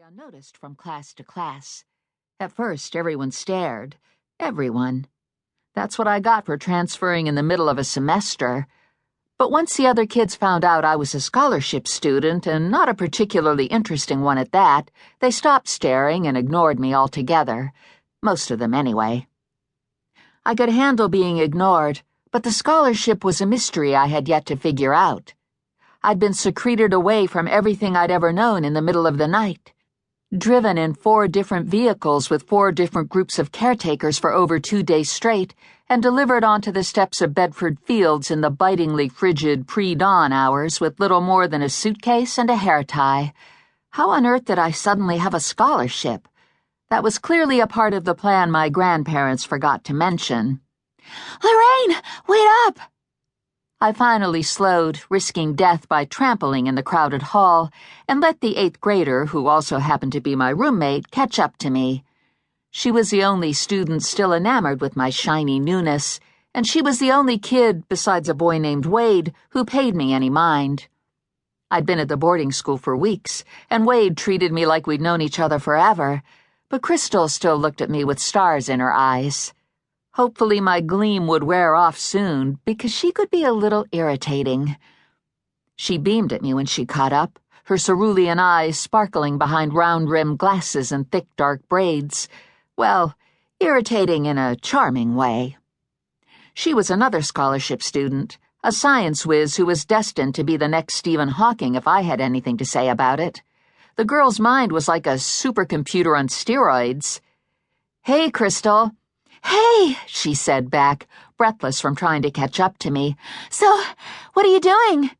unnoticed from class to class. At first, everyone stared. Everyone. That's what I got for transferring in the middle of a semester. But once the other kids found out I was a scholarship student, and not a particularly interesting one at that, they stopped staring and ignored me altogether. Most of them, anyway. I could handle being ignored, but the scholarship was a mystery I had yet to figure out. I'd been secreted away from everything I'd ever known in the middle of the night, driven in 4 different vehicles with 4 different groups of caretakers for over 2 days straight, and delivered onto the steps of Bedford Fields in the bitingly frigid pre-dawn hours with little more than a suitcase and a hair tie. How on earth did I suddenly have a scholarship? That was clearly a part of the plan my grandparents forgot to mention. "Lorraine, wait up!" I finally slowed, risking death by trampling in the crowded hall, and let the 8th grader, who also happened to be my roommate, catch up to me. She was the only student still enamored with my shiny newness, and she was the only kid, besides a boy named Wade, who paid me any mind. I'd been at the boarding school for weeks, and Wade treated me like we'd known each other forever, but Crystal still looked at me with stars in her eyes. Hopefully my gleam would wear off soon, because she could be a little irritating. She beamed at me when she caught up, her cerulean eyes sparkling behind round-rimmed glasses and thick dark braids. Well, irritating in a charming way. She was another scholarship student, a science whiz who was destined to be the next Stephen Hawking if I had anything to say about it. The girl's mind was like a supercomputer on steroids. "Hey, Crystal." "Hey," she said back, breathless from trying to catch up to me. "So, what are you doing?"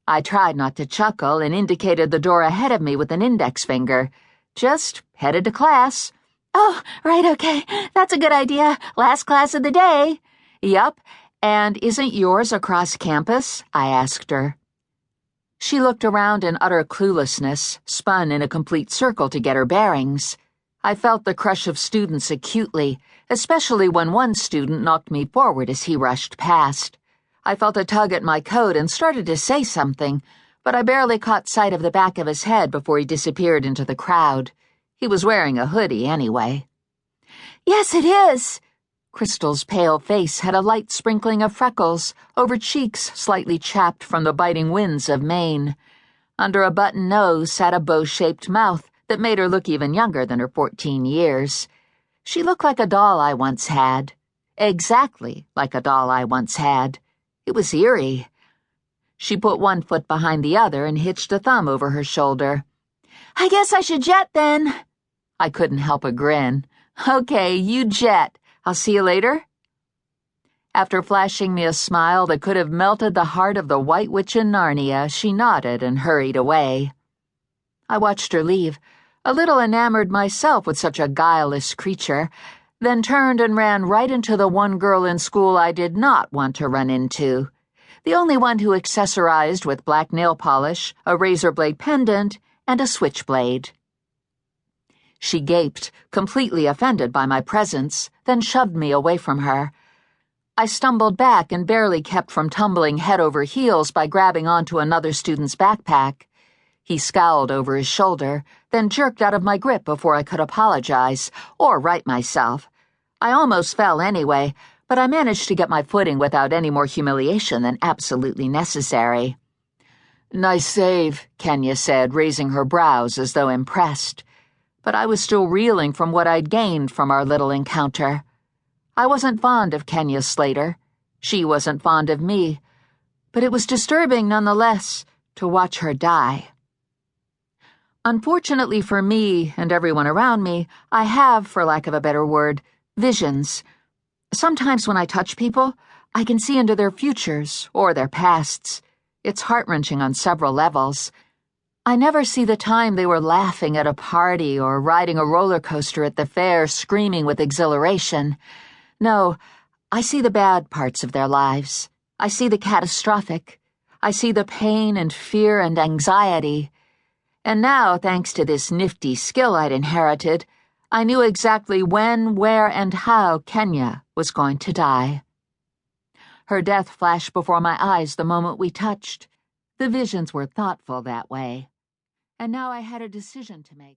I tried not to chuckle and indicated the door ahead of me with an index finger. "Just headed to class." "Oh, right, okay. That's a good idea. Last class of the day." "Yup. And isn't yours across campus?" I asked her. She looked around in utter cluelessness, spun in a complete circle to get her bearings. I felt the crush of students acutely, especially when one student knocked me forward as he rushed past. I felt a tug at my coat and started to say something, but I barely caught sight of the back of his head before he disappeared into the crowd. He was wearing a hoodie anyway. "Yes, it is." Crystal's pale face had a light sprinkling of freckles over cheeks slightly chapped from the biting winds of Maine. Under a button nose sat a bow-shaped mouth that made her look even younger than her 14 years. She looked like a doll I once had. Exactly like a doll I once had. It was eerie. She put one foot behind the other and hitched a thumb over her shoulder. "I guess I should jet then." I couldn't help a grin. "Okay, you jet. I'll see you later." After flashing me a smile that could have melted the heart of the White Witch in Narnia, she nodded and hurried away. I watched her leave, a little enamored myself with such a guileless creature, then turned and ran right into the one girl in school I did not want to run into, the only one who accessorized with black nail polish, a razor blade pendant, and a switchblade. She gaped, completely offended by my presence, then shoved me away from her. I stumbled back and barely kept from tumbling head over heels by grabbing onto another student's backpack. He scowled over his shoulder, then jerked out of my grip before I could apologize, or right myself. I almost fell anyway, but I managed to get my footing without any more humiliation than absolutely necessary. "Nice save," Kenya said, raising her brows as though impressed. But I was still reeling from what I'd gained from our little encounter. I wasn't fond of Kenya Slater. She wasn't fond of me. But it was disturbing nonetheless to watch her die. Unfortunately for me and everyone around me, I have, for lack of a better word, visions. Sometimes when I touch people, I can see into their futures or their pasts. It's heart-wrenching on several levels. I never see the time they were laughing at a party or riding a roller coaster at the fair screaming with exhilaration. No, I see the bad parts of their lives. I see the catastrophic. I see the pain and fear and anxiety. And now, thanks to this nifty skill I'd inherited, I knew exactly when, where, and how Kenya was going to die. Her death flashed before my eyes the moment we touched. The visions were thoughtful that way. And now I had a decision to make.